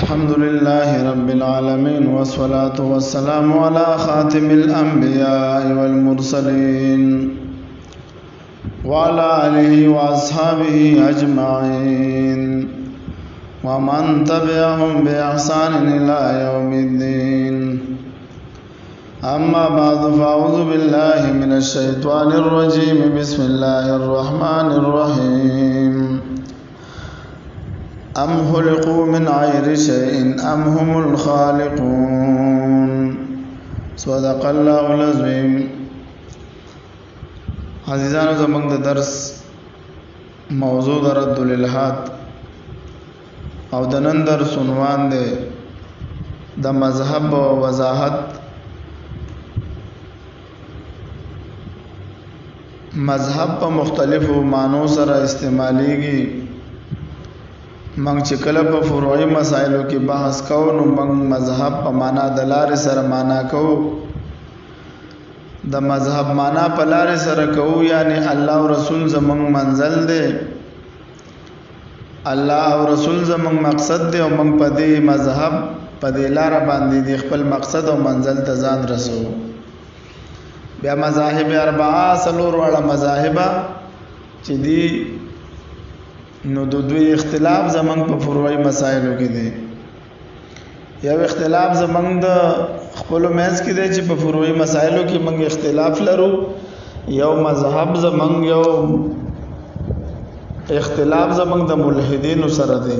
الحمد لله رب العالمين والصلاة والسلام على خاتم الأنبياء والمرسلين وعلى آله وأصحابه أجمعين ومن تبعهم بإحسان إلى يوم الدين. أما بعد فأعوذ بالله من الشيطان الرجيم. بسم الله الرحمن الرحيم. أم خلقوا من غير شيء أم هم الخالقون. صدق الله العظيم. عزیزانو زمونږ د درس موضوع د رد الالحاد او د نن درس عنوان دی د مذهب او وضاحت. مذهب په مختلفو معنو سره استعمالیږي. موږ چې کله په فروعي مسایلو کې بحث کوو نو موږ مذهب په معنا د لارې سره معنا کوو. د مذهب معنا په لارې سره کوو یعنی الله او رسول زموږ منزل دی، الله او رسول زموږ مقصد دی او موږ په دې مذهب په دې لار باندې د خپل مقصد او منزل ته ځان رسو. بیا مذاهب اربعه څلور واړه مذاهب چې دي نو د دوی اختلاف زمنګ په فروعي مسایلو کې دی. یو اختلاف زمنګ د خپل مېز کې دی چې په فروعي مسایلو کې موږ اختلاف لرو. یو مذهب زمنګ یو اختلاف زمنګ د ملحدینو سره دی.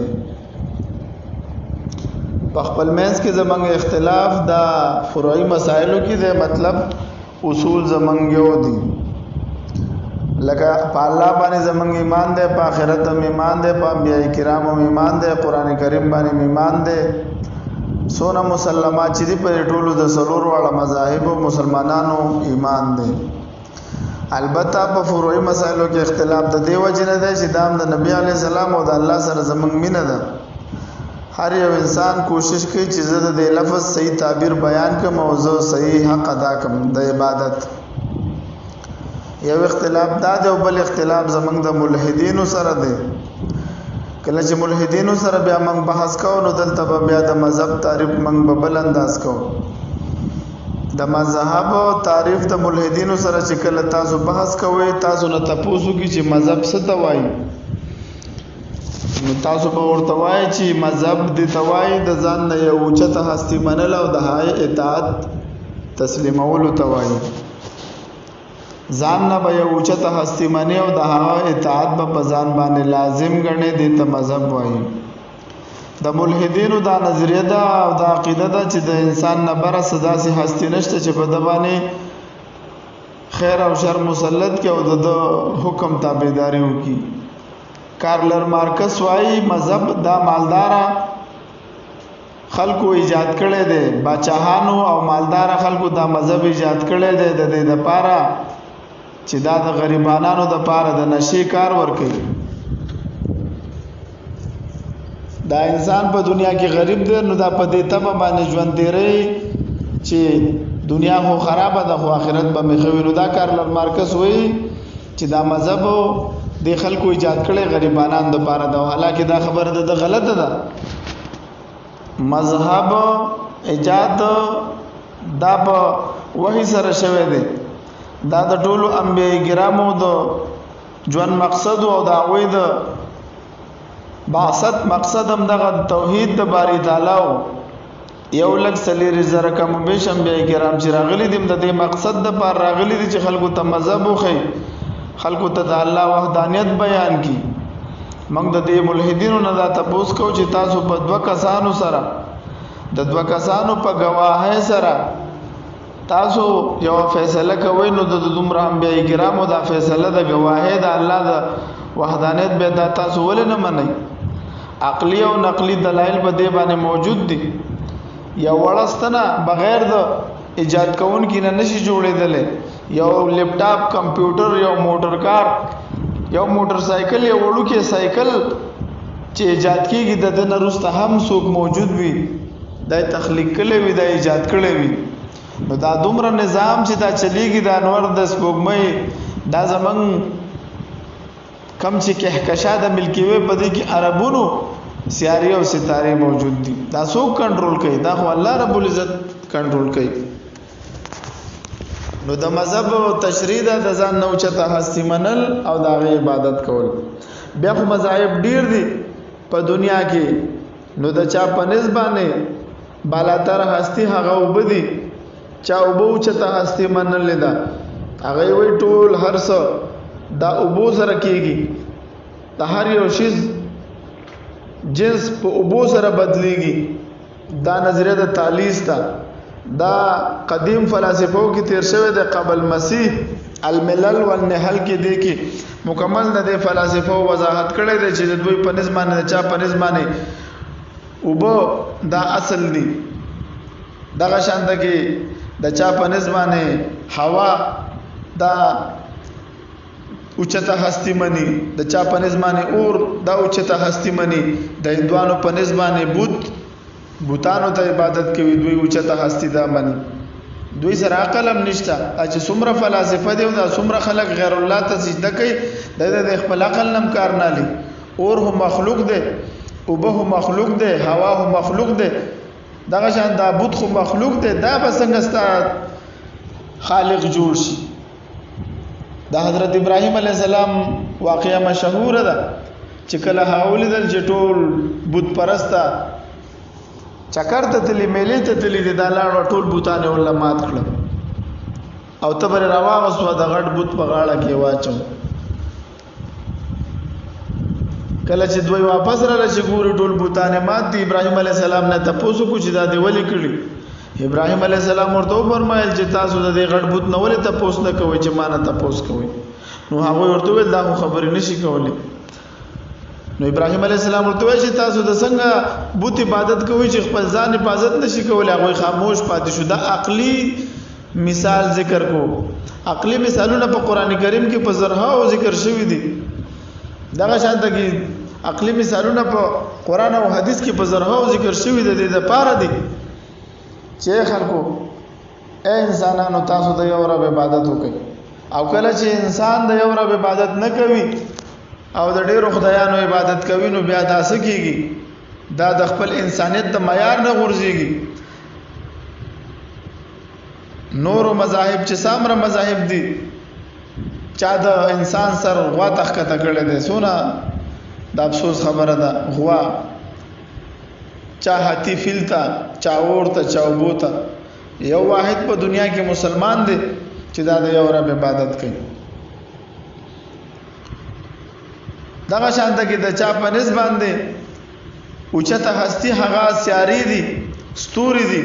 په خپل مېز کې زمنګ اختلاف د فروعي مسایلو کې دی، مطلب اصول زمنګ یو دي. لکه په الله باندې زمونږ ایمان دی، په آخرت هم ایمان دی، په انبیاء کرام هم ایمان دی، قرآن کریم باندې ایمان دی. څونه مسلمات چې دي په ټولو د څلورو واړه مذاهبو مسلمانانو ایمان دی. البته په فروعي مسایلو کې اختلاف د دې وجې نه دی چې دا هم د نبی علیه السلام او د الله سره زمونږ مینه ده. هر یو انسان کوشش کوي چې زه د لفظ صحیح تعبیر بیان کړم او زه صحیح حق ادا کړم د عبادت. یو اختلاف دا دی او بل اختلاف زمنګ د ملحدینو سره دی. کله چې ملحدینو سره بیا موږ بحث کوو نو دلته به بیا د مذهب تعریف موږ په بل انداز کوو. د مذهب او تعریف د ملحدینو سره چې کله تاسو بحث کوئ تاسو نه تاسو کی چې مذهب څه ته وایي نو تاسو به ورته وایي چې مذهب د توای د ځان نه یو اوچته هستی منل او د هاي اطاعت تسلیمولو توای. ځان نه به یو اوچته هستی منی او د هغه اطاعت به په ځان باندې لازم ګڼي، دې ته مذهب وایي. د ملحدینو دا نظریه ده او دا عقیده ده چې د انسان نه بره څه داسې هستی نشته چې په ده باندې خیر او شر مسلط کړي او د حکم تابعداري وکړي. کارل مارکس وایي مذهب دا مالداره خلکو ایجاد کړي دی، باچاهانو او مالداره خلکو دا مذهب ایجاد کړي دی د دې لپاره چې دا د غریبانو د پاره د نشي کار ورکړي. دا انسان په دنیا کې غریب دی نو دا په دې تبه باندې ژوند تیری چې دنیا خو خرابه ده خو آخرت به مخوي. نو دا کارل مارکس وایي چې دا مذهب د خلکو ایجاد کړي غریبانو د پاره ده. حالکه دا خبره ده غلطه ده. مذهب ایجاد دا په وحی سره شوی دی. دا د ټولو انبیاء کرامو د ژوند مقصد او د هغوی د بعثت مقصد هم دغه توحید د باری تعالی او یو لک سلیری زره کم بیش انبیاء کرام چې راغلي دي د دې مقصد د پر راغلي دي چې خلکو ته مذهب وخی، خلکو ته د الله وحدانیت بیان کی. موږ د دې ملحدینو نه دا تاسو کو چې تاسو په دوه کسانو سره د دوه کسانو په گواهی سره تاسو یو فیصله کوئ نو د دومره انبیاء کرامو دا فیصله د گواهی د الله د وحدانیت به دا تاسو ولې نه منئ؟ عقلی او نقلی دلایل په دې باندې موجود دي. یو وړستنه بغیر د ایجاد کوونکی نه نشي جوړېدلی. یو لیپټاپ، کمپیوټر، یو موټر کار، یو موټر سایکل، یو وړوکی سایکل چې ایجاد کیږي د دې نه وروسته هم څوک موجود وي دا تخلیق کړی وي دا ایجاد کړی وي. نو دا دومره نظام چې دا چلیږي د انور د سپوږمۍ دا زمنګ کم چې کهکشا د ملکی وی په دې کې عربونو سیاري او ستاره موجود دي دا څوک کنټرول کوي دا خو الله رب العزت کنټرول کوي نو د مذهب او تشریع د ځان نو چته هستی منل او د عبادت کول بیا خو مذاهب ډیر دي په دنیا کې نو د چا په نسبانه بالاتر هستی هغه وبدي چا وبو چته هستی منل لیدا هغه وی ټول هر څه دا وبو سره کیږي د هر یو شی جنس په اوبو سره بدلیږي دا نظریه د تعلیث تا دا قدیم فلسفو کې تیر شوی د قبل مسیح الملل والنحل کې دی کې مکمل د فلسفو وضاحت کړی دی چې دوی په نسبانه چا په نسبانه اوبو دا اصل دی دغه شان د کې د چا په نسبانه هوا دا اوچته هستی منی د چا په نسبانه اور دا اوچته هستی منی د هندوانو په نسبانه بوتانو ته عبادت کوي دوی اوچته هستی دا منی دوی سره عقل هم نشته چې څومره فلسفه دی او دا څومره خلک غیر الله ته سجده کوي د خپل عقل نم کار نه لي اور هم مخلوق دی اوبه هم مخلوق دی هوا هم مخلوق دی دغه شان دا بوت خو مخلوق دی دا به څنګه ستا خالق جوړ شي د حضرت ابراهیم علیه السلام واقعه مشهور ده چې کله هاول دل چټول بت پرستا چکر ته تلی میلې ته تلی د لاړ ټول بوتانه ول مات کړ او تبر رواغ سو د غټ بت په غاړه کې واچو کله چې دوی واپس را لشي ګور ټول بوتانه مات دي ابراهیم علیه السلام نه تاسو کو چې دا دی ولې کړی ابراهیم علیه السلام ورته فرمایل چې تاسو د دې غټ بوت نه ولې تاسو نه کوئ چې مان تاسو کوئ نو هغه ورته ویل دا خبرې نشي کولای نو ابراهیم علیه السلام ورته ویل چې تاسو د څنګه بوت عبادت کوئ چې خپل ځان حفاظت نشي کولای هغه خاموش پاتې شو دا عقلی مثال ذکر کو عقلی مثالونه په قران کریم کې په زرهاو ذکر شوی دي دغه شانته کې عقلی مثالونه په قران او حدیث کې په زرهاو ذکر شوی دي د پاره دي چې خلکو اے انسانانو تاسو د یو رب عبادت وکړئ او کله چې انسان د یو رب عبادت نه کوي او د ډیرو خدایانو عبادت کوي نو بیا داسې کیږي دا د خپل انسانیت د معیار نه غورځيږي نورو مذاهب چې سامره مذاهب دي چا د انسان سر غوا تخکته کړل دي سونه د افسوس خبره ده غوا چا هاتی فیلتا چا اورتا چا وبوتا یو واحد په دنیا کې مسلمان دی چې دا د یو رب عبادت کوي دغه شانته کې د چا په نسبت باندې اوچته هستی هغه سیاري دي ستوري دي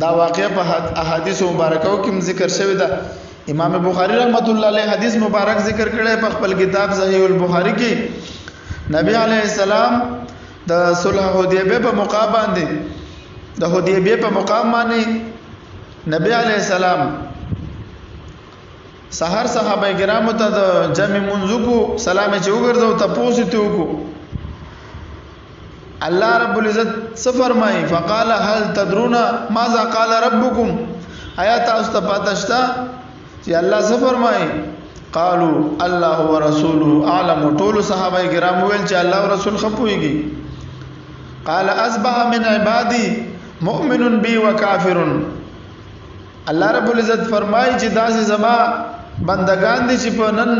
دا واقعه په احادیث مبارکاو کې ذکر شوی ده امام بخاری رحمت الله علیه حدیث مبارک ذکر کړی په خپل کتاب صحیح البخاری کې نبی علیه السلام د صلح حدیبیه په موقع باندې د حدیبیه په موقع باندې نبی علیه السلام سحر صحابه کرامو ته د جمع منځو کو سلام چې وګرځاو تاسو ته وکړو الله رب العزت څه فرمایي فقال هل تدرون ماذا قال ربكم آیات تاسو ته پاتہ شته چې الله څه فرمایي قالوا الله ورسوله اعلم ټول صحابه کرام ویل چې الله او رسول خپويږي قال اصبح من عبادي مؤمن بي وكافر الله رب العزت فرمایي چې داسې زما بندگان دي چې په نن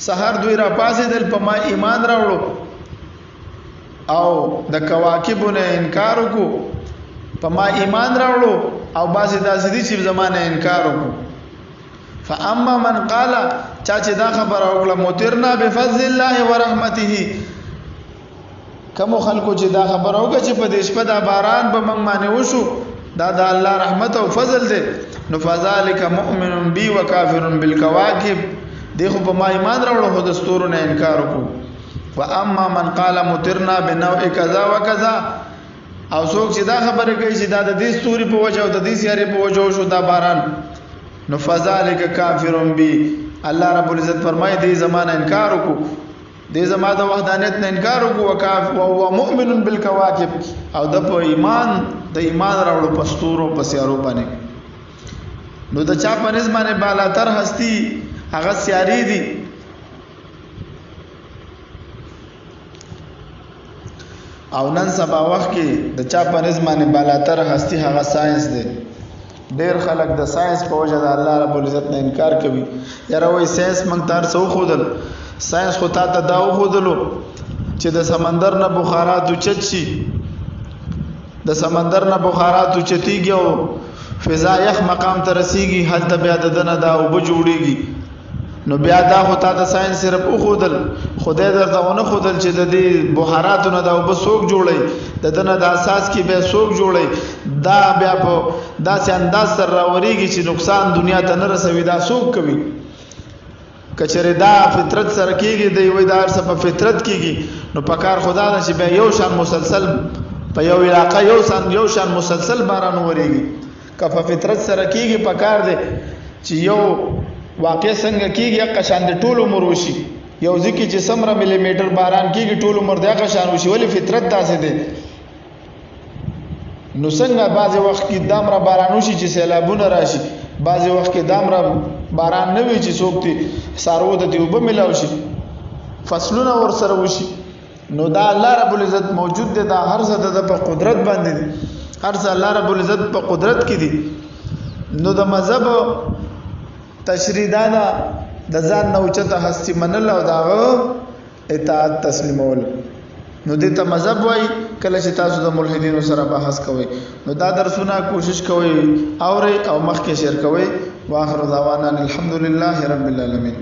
سحر دوی را پاسې دل په ما ایمان راوړو او د کواکبونه انکار وکړو په ما ایمان راوړو او باسي داسې دي چې زمانه انکار وکړو فاما من قال چا چې دا خبر اوغله مترنا بفضل الله ورحمته کوم خلکو چې دا خبر اوګه چې په دې شپه دا باران به موږ باندې وشو دا د الله رحمت او فضل دی نو فذلک مؤمن بی وکافر بالکواکب دغه په ما ایمان راوړو خو د ستورو نه انکار وکړو واما من قال مترنا بنوع كذا وكذا او څوک چې دا خبره کوي چې دا د دې ستوري په وجه او د دې سیارې په وجه شو دا باران نو فذلک کافر بی الله رب العزت فرمایي دې زمانه انکار وکړو دې زماده وحدانیت نه انکار وکړو او مؤمن بالکواکب او د په ایمان د ایمان راوړو پستورو پسیارو باندې نو د چا په نسبانه بالاتر هستی هغه سیاری دي او نن سبا وخت کې د چا په نظمانه بالاتر هستی هغه ساينس دی. ډیر خلک د ساينس په وجه د الله رب العزت نه انکار کوي. یاره وای ساينس مونږ تار څو خودل ساينس خو تا ته دا خودلو چې د سمندر نه بخارات اوچت شي، د سمندر نه بخارات اوچتيږي او فضا یخ مقام ته رسیږي، هلته بیا د دنه دا وب جوړیږي. نو بیا دا خو تا ته ساينس صرف خودل، خدای درته ونه خودل چې د دې بخاراتو نه دا وب سوق جوړي، د دنه د اساس کې به سوق جوړي، دا بیا په داسې انداز سره راوريږي چې نقصان دنیا ته نه رسوي. دا سوق کوي کچره دا فطرت سره کېږي دی وای دا څه په فطرت کېږي. نو پکار خدا نه چې به یو شان مسلسل په یو علاقه یو شان مسلسل باران وریږي. که په فطرت سره کېږي پکار دی چې یو واقع څنګه کېږي هغه شان د ټول عمر وشي. یو ځکه چې سمره ملي میټر باران کېږي ټول عمر د هغه شان وشي، ولی فطرت داسې دی. نو څنګه بعضې وخت کې دامره باران وشي چې سیلابونه راشي، بعضې وخت کې دامره باران نه وي چې څوک دې څاروو ته دې اوبه میلاو شي، فصلونه ورسره وشي. نو دا الله رب العزت موجود دی، دا هر څه د په قدرت باندې دی، هر څه الله رب العزت په قدرت کې دی. نو د مذهب تشریح دا ده د ځان نه اوچته هستی منل او دغه اطاعت تسلیمول. نو دې ته مذهب وایي. کله چې تاسو د ملحدینو سره بحث کوئ نو دا درسونه کوشش کوئ اورئ او مخکې شیر کوئ. واخر دعوانا الحمدلله رب العالمین.